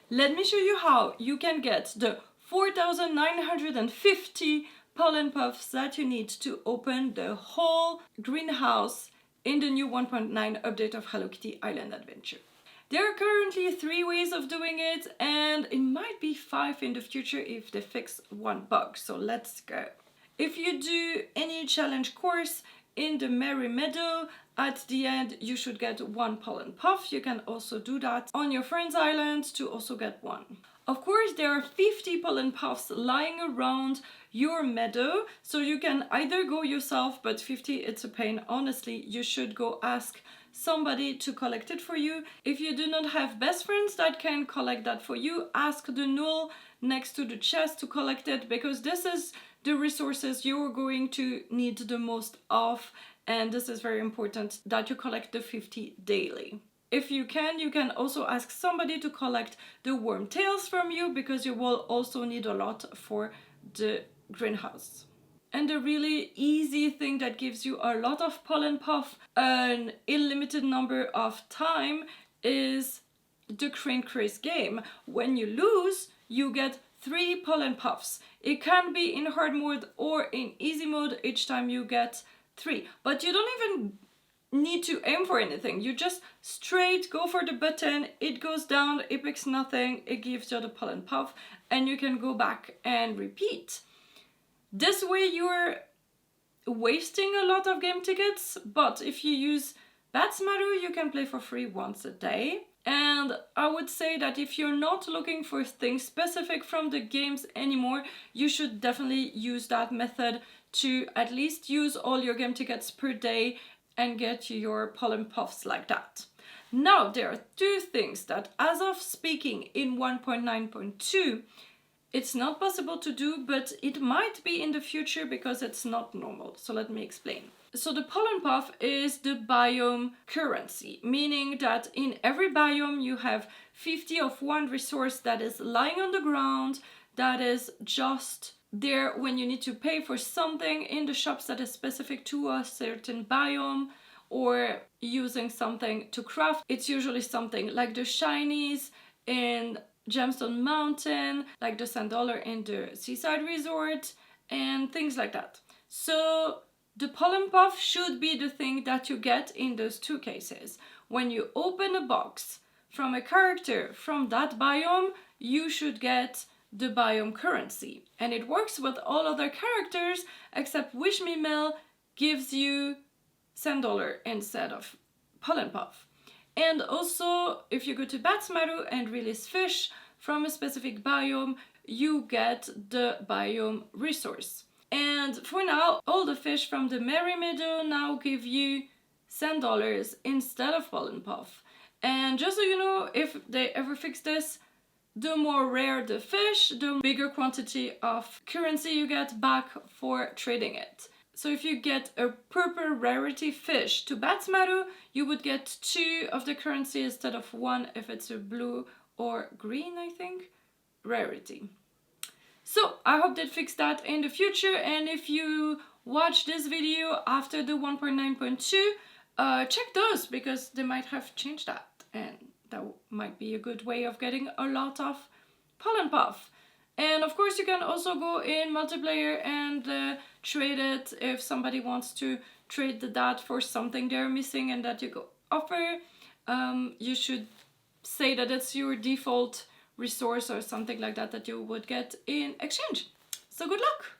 let me show you how you can get the 4,950 pollen puffs that you need to open the whole greenhouse in the new 1.9 update of Hello Kitty Island Adventure. There are currently 3 ways of doing it, and it might be 5 in the future if they fix one bug, so let's go. If you do any challenge course in the Meadow, at the end you should get 1 pollen puff. You can also do that on your friend's island to also get 1. Of course, there are 50 pollen puffs lying around your meadow, so you can either go yourself, but 50 it's a pain. Honestly, you should go ask somebody to collect it for you. If you do not have best friends that can collect that for you, ask the gnoll next to the chest to collect it, because this is the resources you're going to need the most of, and this is very important that you collect the 50 daily. If you can also ask somebody to collect the worm tails from you, because you will also need a lot for the greenhouse. And a really easy thing that gives you a lot of pollen puff, an unlimited number of time, is the Crane Craze game. When you lose, you get 3 pollen puffs. It can be in hard mode or in easy mode. Each time you get 3, but you don't even need to aim for anything. You just straight go for the button, it goes down, it picks nothing, it gives you the pollen puff, and you can go back and repeat. This way you're wasting a lot of game tickets, but if you use Bats Meadow, you can play for free once a day. And I would say that if you're not looking for things specific from the games anymore, you should definitely use that method to at least use all your game tickets per day and get your pollen puffs like that. Now, there are 2 things that, as of speaking in 1.9.2, it's not possible to do, but it might be in the future because it's not normal. So let me explain. So the pollen puff is the biome currency, meaning that in every biome you have 50 of one resource that is lying on the ground, that is just there when you need to pay for something in the shops that is specific to a certain biome, or using something to craft. It's usually something like the shinies in Gemstone Mountain, like the $10 in the Seaside Resort, and things like that. So the pollen puff should be the thing that you get in those 2 cases. When you open a box from a character from that biome, you should get the biome currency. And it works with all other characters except Wish Me Mail gives you $10 instead of pollen puff. And also, if you go to Bats Meadow and release fish from a specific biome, you get the biome resource. And for now, all the fish from the Merry Meadow now give you $10 instead of pollen puff. And just so you know, if they ever fix this, the more rare the fish, the bigger quantity of currency you get back for trading it. So if you get a purple rarity fish to Bats Meadow, you would get 2 of the currency instead of 1 if it's a blue or green, I think, rarity. So I hope they fix that in the future, and if you watch this video after the 1.9.2, check those, because they might have changed that, and that might be a good way of getting a lot of pollen puff. And of course you can also go in multiplayer and trade it if somebody wants to trade that for something they're missing and that you go offer. You should say that it's your default resource or something like that that you would get in exchange. So good luck!